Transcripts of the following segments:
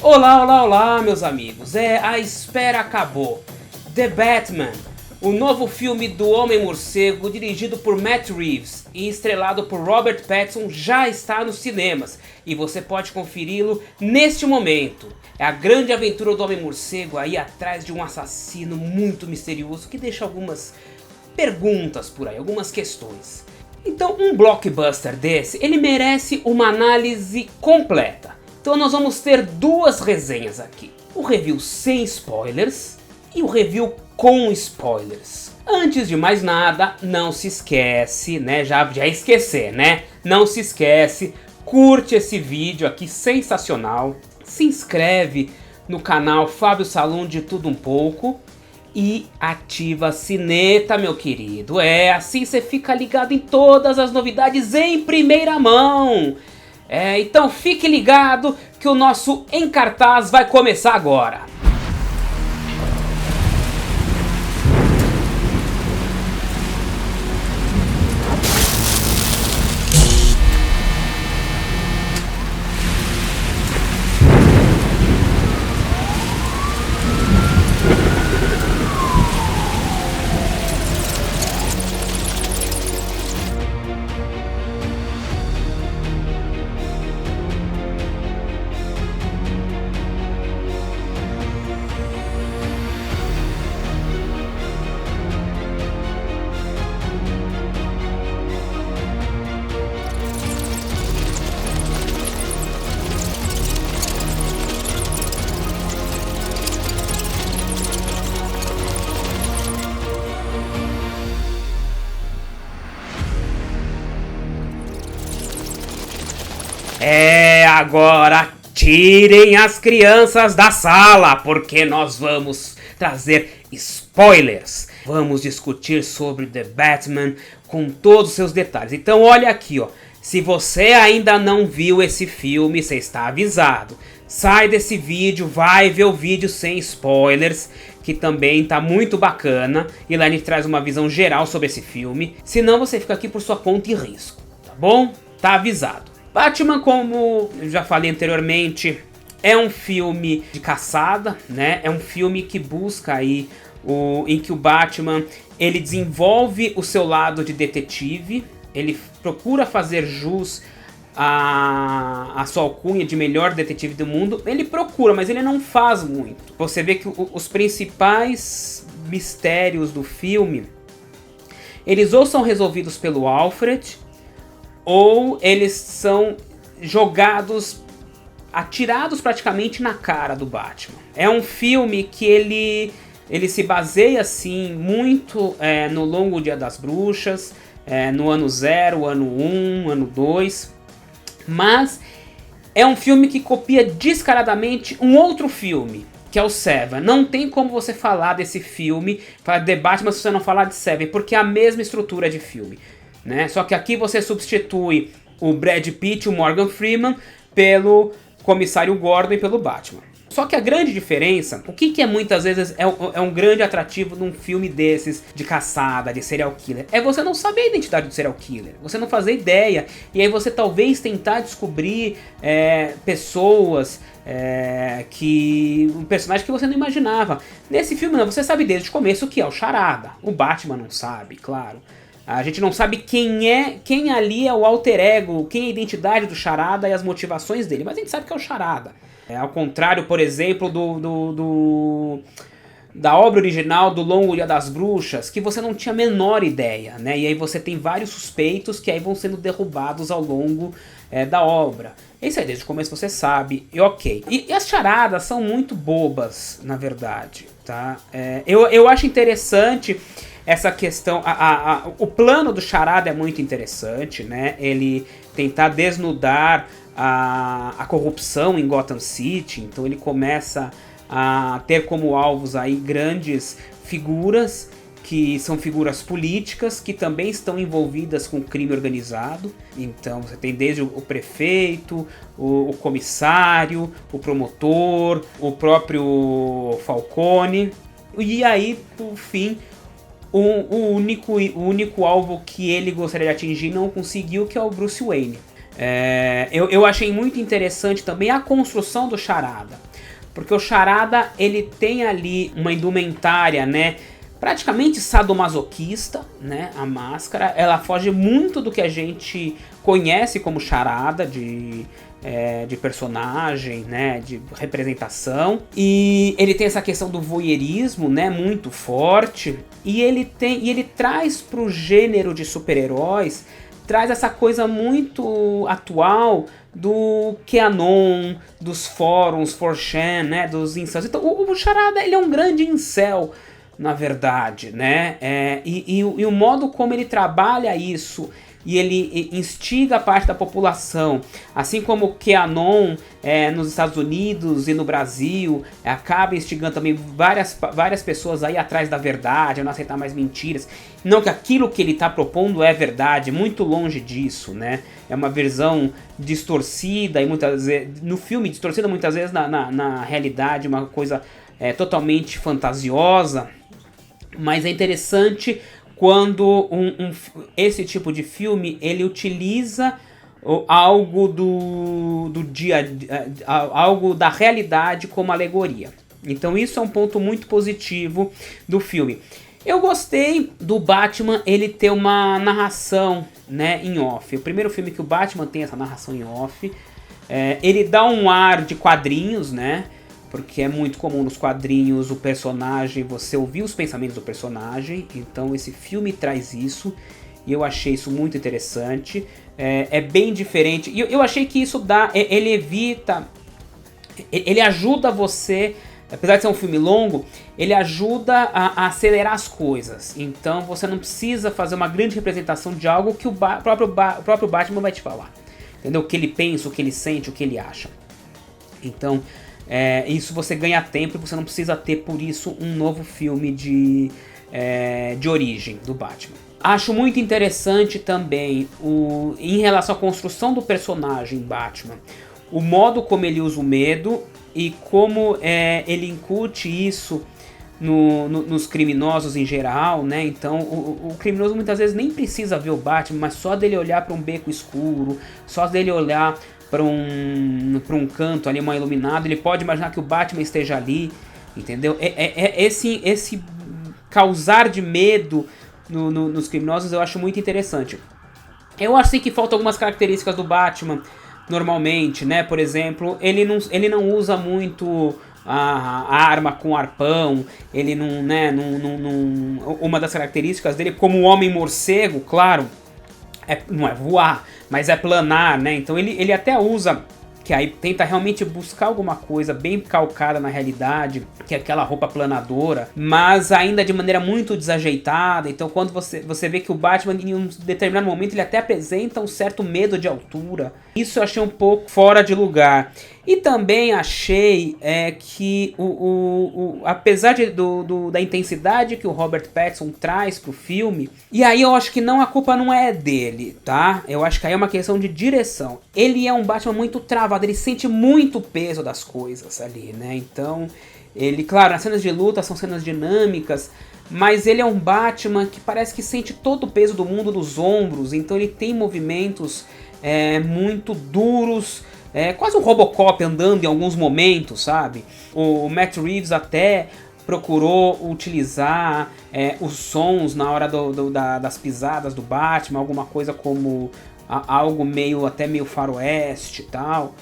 Olá, olá, olá, meus amigos. A espera acabou. The Batman, o novo filme do Homem-Morcego, dirigido por Matt Reeves e estrelado por Robert Pattinson, já está nos cinemas e você pode conferi-lo neste momento. É a grande aventura do Homem-Morcego aí atrás de um assassino muito misterioso que deixa algumas perguntas por aí, algumas questões. Então, um blockbuster desse, ele merece uma análise completa. Então nós vamos ter duas resenhas aqui. O review sem spoilers e o review com spoilers. Antes de mais nada, não se esquece, né? Já esquecer, né? Não se esquece, curte esse vídeo aqui sensacional. Se inscreve no canal Fábio Salum de Tudo Um Pouco. E ativa a sineta, meu querido. Assim você fica ligado em todas as novidades em primeira mão. Então fique ligado que o nosso Em Cartaz vai começar agora. Agora tirem as crianças da sala, porque nós vamos trazer spoilers. Vamos discutir sobre The Batman com todos os seus detalhes. Então olha aqui, ó. Se você ainda não viu esse filme, você está avisado. Sai desse vídeo, vai ver o vídeo sem spoilers, que também tá muito bacana. E lá a gente traz uma visão geral sobre esse filme. Senão você fica aqui por sua conta e risco, tá bom? Tá avisado. Batman, como eu já falei anteriormente, é um filme de caçada, né? É um filme que busca aí em que o Batman ele desenvolve o seu lado de detetive, ele procura fazer jus a sua alcunha de melhor detetive do mundo. Ele procura, mas ele não faz muito. Você vê que os principais mistérios do filme, eles ou são resolvidos pelo Alfred, ou eles são atirados praticamente na cara do Batman. É um filme que ele se baseia assim muito no longo Dia das Bruxas, no ano 0, ano 1, ano 2, mas é um filme que copia descaradamente um outro filme, que é o Seven. Não tem como você falar desse filme, falar de The Batman, se você não falar de Seven, porque é a mesma estrutura de filme. Né? Só que aqui você substitui o Brad Pitt, o Morgan Freeman, pelo comissário Gordon e pelo Batman. Só que a grande diferença, o que muitas vezes é um grande atrativo num filme desses, de caçada, de serial killer, é você não saber a identidade do serial killer, você não fazer ideia, e aí você talvez tentar descobrir pessoas, um personagem que você não imaginava. Nesse filme não, você sabe desde o começo que é o Charada, o Batman não sabe, claro. A gente não sabe quem ali é o alter ego, quem é a identidade do Charada e as motivações dele, mas a gente sabe que é o Charada. Ao contrário, por exemplo, da obra original do Longo Dia das Bruxas, que você não tinha a menor ideia, né? E aí você tem vários suspeitos que aí vão sendo derrubados ao longo da obra. Isso aí desde o começo você sabe, e ok. E as charadas são muito bobas, na verdade, tá? Eu acho interessante essa questão, o plano do Charada é muito interessante, né? Ele tentar desnudar a corrupção em Gotham City, então ele começa a ter como alvos aí grandes figuras, que são figuras políticas, que também estão envolvidas com crime organizado. Então você tem desde o prefeito, o comissário, o promotor, o próprio Falcone, e aí, por fim, o único alvo que ele gostaria de atingir não conseguiu, que é o Bruce Wayne. Eu achei muito interessante também a construção do Charada, porque o Charada ele tem ali uma indumentária, né, praticamente sadomasoquista, né, a máscara, ela foge muito do que a gente conhece como Charada de personagem, né, de representação, e ele tem essa questão do voyeurismo, né, muito forte, e ele traz pro gênero de super-heróis, traz essa coisa muito atual do QAnon, dos fóruns 4chan, né, dos incels. Então o Charada ele é um grande incel, na verdade, né, e o modo como ele trabalha isso, e ele instiga a parte da população, assim como o QAnon nos Estados Unidos e no Brasil acaba instigando também várias pessoas aí atrás da verdade, a não aceitar mais mentiras. Não que aquilo que ele está propondo é verdade, muito longe disso, né? É uma versão distorcida e muitas vezes no filme, distorcida muitas vezes na realidade, uma coisa totalmente fantasiosa, mas é interessante quando esse tipo de filme ele utiliza algo do dia a dia, algo da realidade como alegoria. Então isso é um ponto muito positivo do filme. Eu gostei do Batman ele ter uma narração, né, em off. O primeiro filme que o Batman tem essa narração em off. Ele dá um ar de quadrinhos, né? Porque é muito comum nos quadrinhos o personagem, você ouvir os pensamentos do personagem. Então esse filme traz isso. E eu achei isso muito interessante. É bem diferente. E eu achei que isso ele evita... Ele ajuda você... Apesar de ser um filme longo, ele ajuda a acelerar as coisas. Então você não precisa fazer uma grande representação de algo que o próprio Batman vai te falar. Entendeu? O que ele pensa, o que ele sente, o que ele acha. Então... isso você ganha tempo e você não precisa ter por isso um novo filme de origem do Batman. Acho muito interessante também em relação à construção do personagem Batman, o modo como ele usa o medo e como ele incute isso nos criminosos em geral, né? Então o criminoso muitas vezes nem precisa ver o Batman, mas só dele olhar para um beco escuro, só dele olhar para um canto ali, uma iluminado, ele pode imaginar que o Batman esteja ali, entendeu? Esse causar de medo nos criminosos eu acho muito interessante. Eu acho que faltam algumas características do Batman normalmente, né? Por exemplo, ele não usa muito a arma com arpão, ele não, né? Uma das características dele, como o Homem Morcego, claro, não é voar, mas é planar, né? Então ele até usa, que aí tenta realmente buscar alguma coisa bem calcada na realidade, que é aquela roupa planadora, mas ainda de maneira muito desajeitada. Então quando você vê que o Batman em um determinado momento ele até apresenta um certo medo de altura, isso eu achei um pouco fora de lugar. E também achei que apesar da intensidade que o Robert Pattinson traz pro filme, e aí eu acho que a culpa não é dele, tá? Eu acho que aí é uma questão de direção. Ele é um Batman muito travado, ele sente muito o peso das coisas ali, né? Então, claro, as cenas de luta são cenas dinâmicas, mas ele é um Batman que parece que sente todo o peso do mundo nos ombros, então ele tem movimentos muito duros, quase um Robocop andando em alguns momentos, sabe? O Matt Reeves até procurou utilizar os sons na hora das pisadas do Batman, alguma coisa como algo até meio faroeste e tal,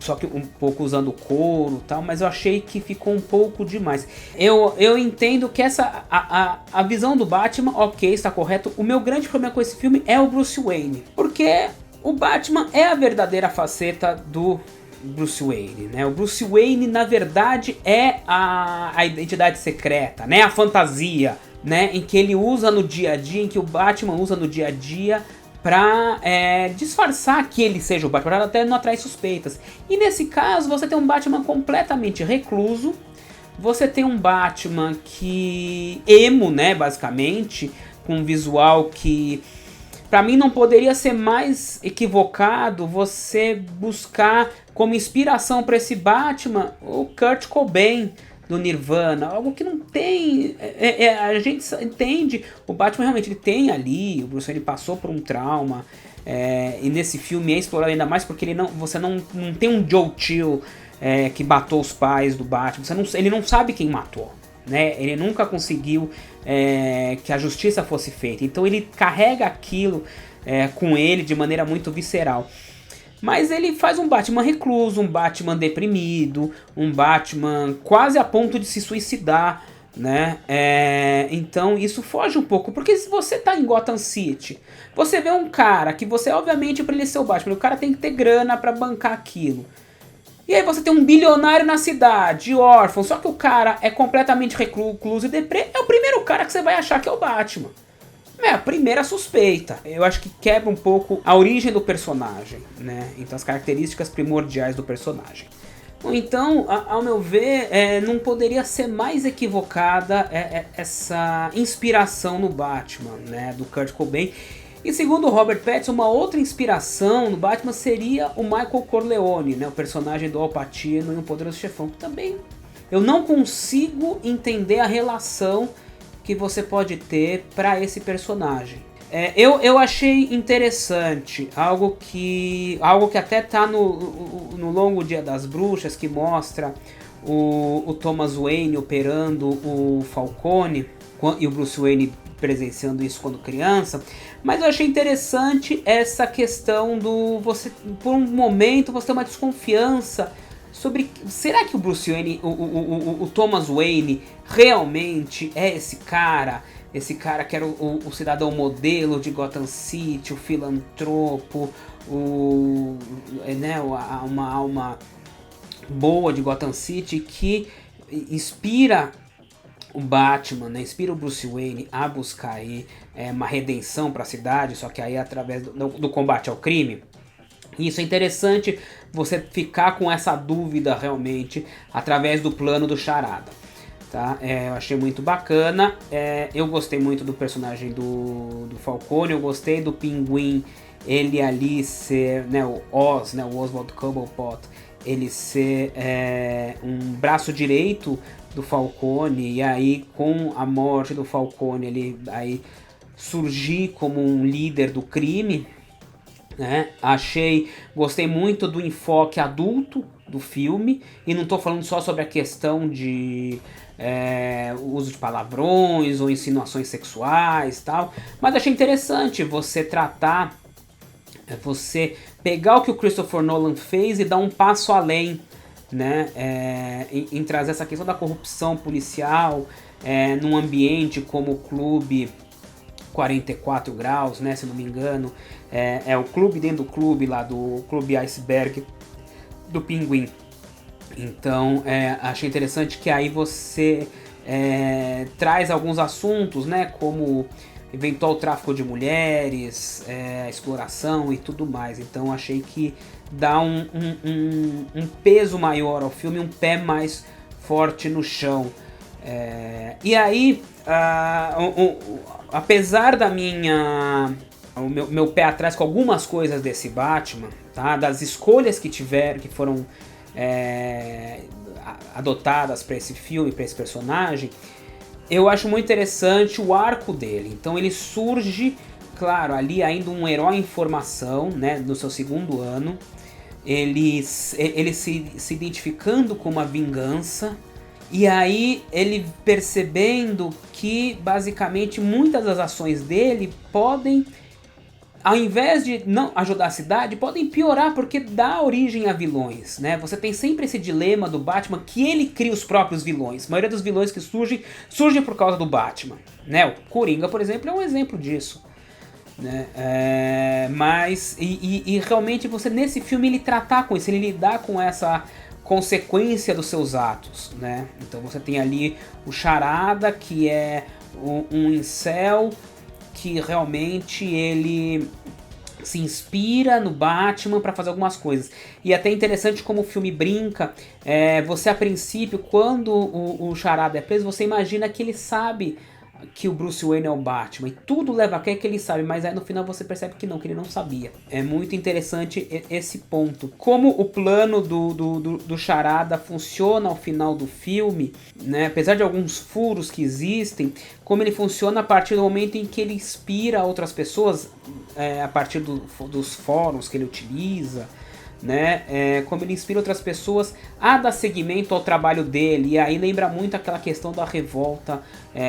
só que um pouco usando couro e tal, mas eu achei que ficou um pouco demais. Eu entendo que a visão do Batman, ok, está correto. O meu grande problema com esse filme é o Bruce Wayne, porque o Batman é a verdadeira faceta do Bruce Wayne, né? O Bruce Wayne, na verdade, é a identidade secreta, né? A fantasia, né? Em que ele usa no dia a dia, em que o Batman usa no dia a dia pra disfarçar que ele seja o Batman, até não atrair suspeitas. E nesse caso, você tem um Batman completamente recluso, você tem um Batman que emo, né? Basicamente, com um visual que... Pra mim não poderia ser mais equivocado você buscar como inspiração para esse Batman o Kurt Cobain do Nirvana, algo que não tem... a gente entende, o Batman realmente ele tem ali, o Bruce Wayne passou por um trauma, E nesse filme é explorado ainda mais porque você não tem um Joe Chill que matou os pais do Batman. Ele não sabe quem matou, né? Ele nunca conseguiu que a justiça fosse feita. Então ele carrega aquilo com ele de maneira muito visceral. Mas ele faz um Batman recluso, um Batman deprimido, um Batman quase a ponto de se suicidar, né? Então isso foge um pouco, porque se você tá em Gotham City, você vê um cara que você, obviamente, pra ele ser o Batman, o cara tem que ter grana pra bancar aquilo. E aí você tem um bilionário na cidade, órfão, só que o cara é completamente recluso e deprê, é o primeiro cara que você vai achar que é o Batman. É a primeira suspeita. Eu acho que quebra um pouco a origem do personagem, né? Então as características primordiais do personagem. Bom, então, ao meu ver, não poderia ser mais equivocada essa inspiração no Batman, né? Do Kurt Cobain. E segundo o Robert Pattinson, uma outra inspiração no Batman seria o Michael Corleone, né? O personagem do Al Pacino em O Poderoso Chefão. Que também eu não consigo entender a relação que você pode ter para esse personagem. Eu achei interessante algo que até tá no Longo Dia das Bruxas, que mostra o Thomas Wayne operando o Falcone e o Bruce Wayne presenciando isso quando criança. Mas eu achei interessante essa questão do você, por um momento, você ter uma desconfiança sobre, será que o Bruce Wayne, o Thomas Wayne realmente é esse cara que era o cidadão modelo de Gotham City, o filantropo, uma alma boa de Gotham City, que inspira o Batman, né? Inspira o Bruce Wayne a buscar aí uma redenção para a cidade, só que aí através do combate ao crime. Isso é interessante, você ficar com essa dúvida realmente através do plano do Charada. Tá? Eu achei muito bacana, eu gostei muito do personagem do Falcone, eu gostei do Pinguim, ele ali ser, né, o Oz, né, o Oswald Cobblepot, ele ser um braço direito do Falcone, e aí com a morte do Falcone ele aí surgir como um líder do crime, né? Gostei muito do enfoque adulto do filme, e não estou falando só sobre a questão de uso de palavrões ou insinuações sexuais, tal, mas achei interessante você tratar, você pegar o que o Christopher Nolan fez e dar um passo além, né? Em trazer essa questão da corrupção policial num ambiente como o Clube 44 Graus, né, se não me engano, o clube dentro do clube lá, do Clube Iceberg do Pinguim. Então achei interessante que aí você traz alguns assuntos, né, como eventual tráfico de mulheres, exploração e tudo mais. Então achei que dá um peso maior ao filme, um pé mais forte no chão. E aí, apesar da o meu pé atrás com algumas coisas desse Batman, tá? Das escolhas que foram adotadas para esse filme, para esse personagem, eu acho muito interessante o arco dele. Então ele surge, claro, ali ainda um herói em formação, né, no seu segundo ano, ele se identificando com uma vingança. E aí ele percebendo que basicamente muitas das ações dele podem, ao invés de não ajudar a cidade, podem piorar, porque dá origem a vilões, né? Você tem sempre esse dilema do Batman, que ele cria os próprios vilões. A maioria dos vilões que surgem por causa do Batman, né? O Coringa, por exemplo, é um exemplo disso, né? Mas realmente você, nesse filme, ele tratar com isso, ele lidar com essa consequência dos seus atos, né? Então você tem ali o Charada, que é um incel que realmente ele se inspira no Batman para fazer algumas coisas. E até interessante como o filme brinca, você a princípio, quando o Charada é preso, você imagina que ele sabe que o Bruce Wayne é o Batman. E tudo leva a crer que ele sabe, mas aí no final você percebe que não, que ele não sabia. É muito interessante esse ponto. Como o plano do Charada funciona ao final do filme, né? Apesar de alguns furos que existem, como ele funciona a partir do momento em que ele inspira outras pessoas, a partir dos fóruns que ele utiliza, né? Como ele inspira outras pessoas a dar seguimento ao trabalho dele. E aí lembra muito aquela questão da revolta,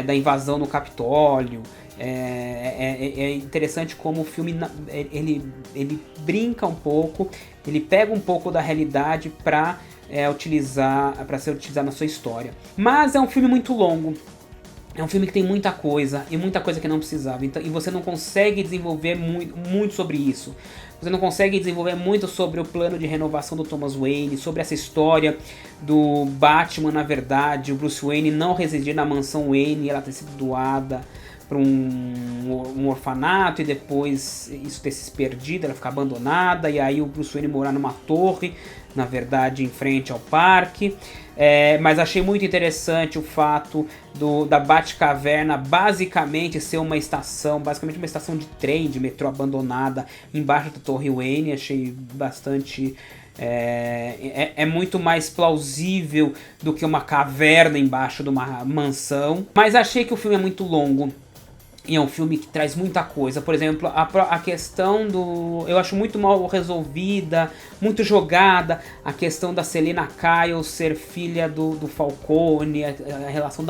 da invasão no Capitólio. É interessante como o filme ele brinca um pouco, ele pega um pouco da realidade para ser utilizado na sua história. Mas é um filme muito longo. É um filme que tem muita coisa, e muita coisa que não precisava, então, e você não consegue desenvolver muito sobre isso. Você não consegue desenvolver muito sobre o plano de renovação do Thomas Wayne, sobre essa história do Batman, na verdade, o Bruce Wayne não residir na mansão Wayne, ela ter sido doada para um orfanato e depois isso ter se perdido, ela ficar abandonada, e aí o Bruce Wayne morar numa torre, na verdade em frente ao parque. Mas achei muito interessante o fato da Batcaverna basicamente ser uma estação, basicamente uma estação de trem, de metrô abandonada embaixo da Torre Wayne. Achei bastante... É muito mais plausível do que uma caverna embaixo de uma mansão. Mas achei que o filme é muito longo. E é um filme que traz muita coisa. Por exemplo, a questão do... Eu acho muito mal resolvida, muito jogada. A questão da Selina Kyle ser filha do Falcone, a relação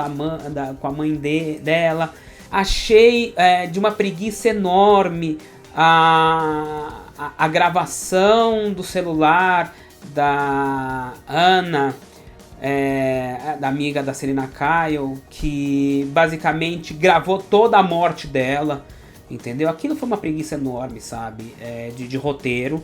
com a mãe dela. Achei de uma preguiça enorme a gravação do celular da Ana... da amiga da Selina Kyle, que basicamente gravou toda a morte dela, entendeu? Aquilo foi uma preguiça enorme, sabe? De roteiro.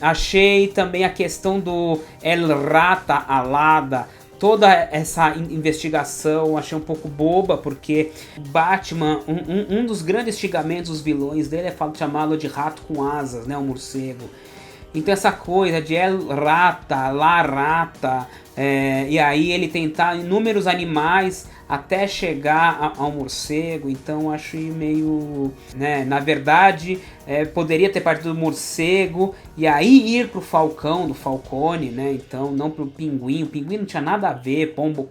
Achei também a questão do El Rata Alada, toda essa investigação, achei um pouco boba, porque Batman, um dos grandes xingamentos dos vilões dele é chamá-lo de rato com asas, né? O morcego. Então essa coisa de El Rata, La Rata, e aí ele tentar inúmeros animais até chegar ao morcego. Então achei meio... né, na verdade, poderia ter partido do morcego e aí ir pro Falcão, do Falcone, né? Então não pro Pinguim. O Pinguim não tinha nada a ver, pombo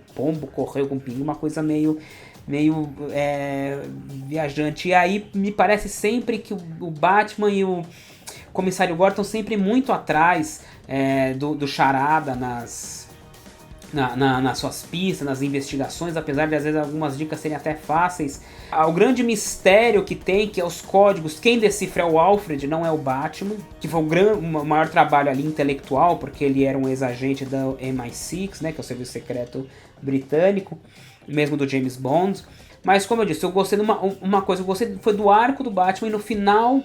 correu com o Pinguim, uma coisa meio viajante. E aí me parece sempre que o Batman e o Comissário Gordon sempre muito atrás do Charada nas suas pistas, nas investigações, apesar de às vezes algumas dicas serem até fáceis. O grande mistério que tem, que é os códigos, quem decifra é o Alfred, não é o Batman, que foi o maior trabalho ali intelectual, porque ele era um ex-agente da MI6, né, que é o Serviço Secreto Britânico, mesmo do James Bond. Mas como eu disse, eu gostei de uma coisa, eu gostei foi do arco do Batman e no final...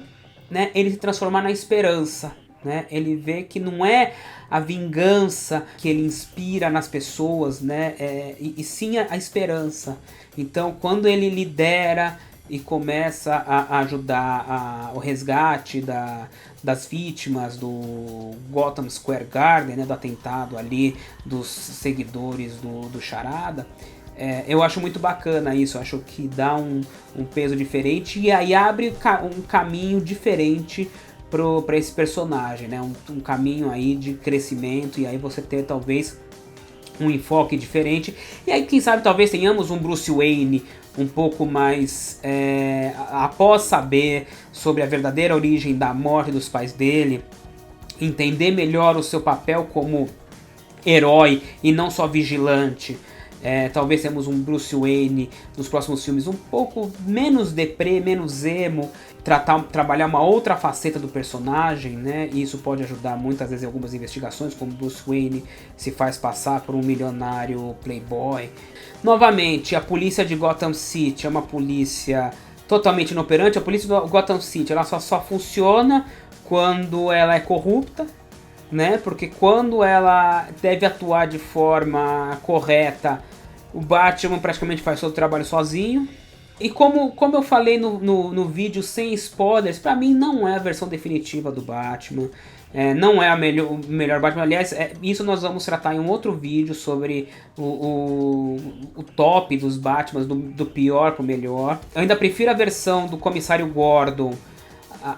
né, ele se transformar na esperança, né? Ele vê que não é a vingança que ele inspira nas pessoas, né? E sim a esperança. Então, quando ele lidera e começa a ajudar o resgate das vítimas do Gotham Square Garden, né, do atentado ali dos seguidores do Charada, eu acho muito bacana isso. Eu acho que dá um peso diferente e aí abre um caminho diferente para esse personagem, né? Um caminho aí de crescimento, e aí você ter talvez um enfoque diferente. E aí quem sabe talvez tenhamos um Bruce Wayne um pouco mais após saber sobre a verdadeira origem da morte dos pais dele, entender melhor o seu papel como herói e não só vigilante. Talvez temos um Bruce Wayne nos próximos filmes um pouco menos deprê, menos emo, trabalhar uma outra faceta do personagem, né? E isso pode ajudar muitas vezes em algumas investigações, como Bruce Wayne se faz passar por um milionário playboy. Novamente, a polícia de Gotham City é uma polícia totalmente inoperante. A polícia de Gotham City ela só funciona quando ela é corrupta, né? Porque quando ela deve atuar de forma correta, o Batman praticamente faz todo o trabalho sozinho. E como eu falei no vídeo sem spoilers, pra mim não é a versão definitiva do Batman. Não é o melhor Batman. Aliás, isso nós vamos tratar em um outro vídeo sobre o top dos Batmans, do pior pro melhor. Eu ainda prefiro a versão do Comissário Gordon,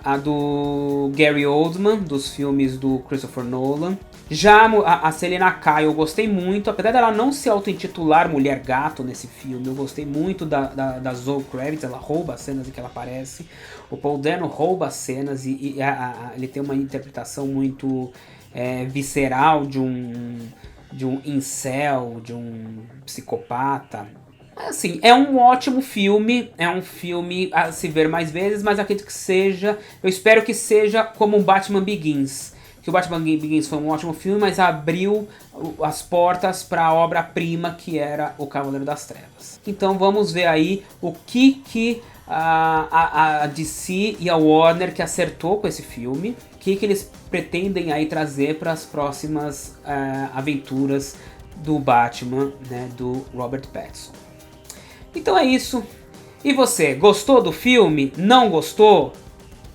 a do Gary Oldman, dos filmes do Christopher Nolan. Já a Selina Kyle eu gostei muito, apesar dela não se auto-intitular Mulher Gato nesse filme, eu gostei muito da Zoe Kravitz, ela rouba as cenas em que ela aparece. O Paul Dano rouba as cenas e ele tem uma interpretação muito visceral de um incel, de um psicopata. Assim, é um ótimo filme, é um filme a se ver mais vezes, mas acredito que seja, eu espero que seja como o Batman Begins. Que o Batman Begins foi um ótimo filme, mas abriu as portas para a obra-prima que era o Cavaleiro das Trevas. Então vamos ver aí o que a DC e a Warner que acertou com esse filme, o que eles pretendem aí trazer para as próximas aventuras do Batman, né, do Robert Pattinson. Então é isso. E você, gostou do filme? Não gostou?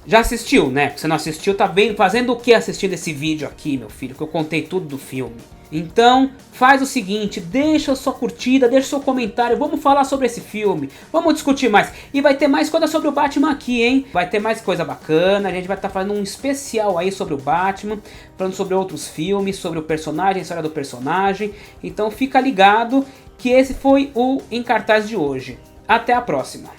Já assistiu, né? Porque você não assistiu, tá bem fazendo o que assistindo esse vídeo aqui, meu filho? Que eu contei tudo do filme. Então, faz o seguinte, deixa sua curtida, deixa seu comentário, vamos falar sobre esse filme, vamos discutir mais. E vai ter mais coisa sobre o Batman aqui, hein? Vai ter mais coisa bacana, a gente vai estar fazendo um especial aí sobre o Batman, falando sobre outros filmes, sobre o personagem, a história do personagem. Então fica ligado que esse foi o Em Cartaz de hoje. Até a próxima!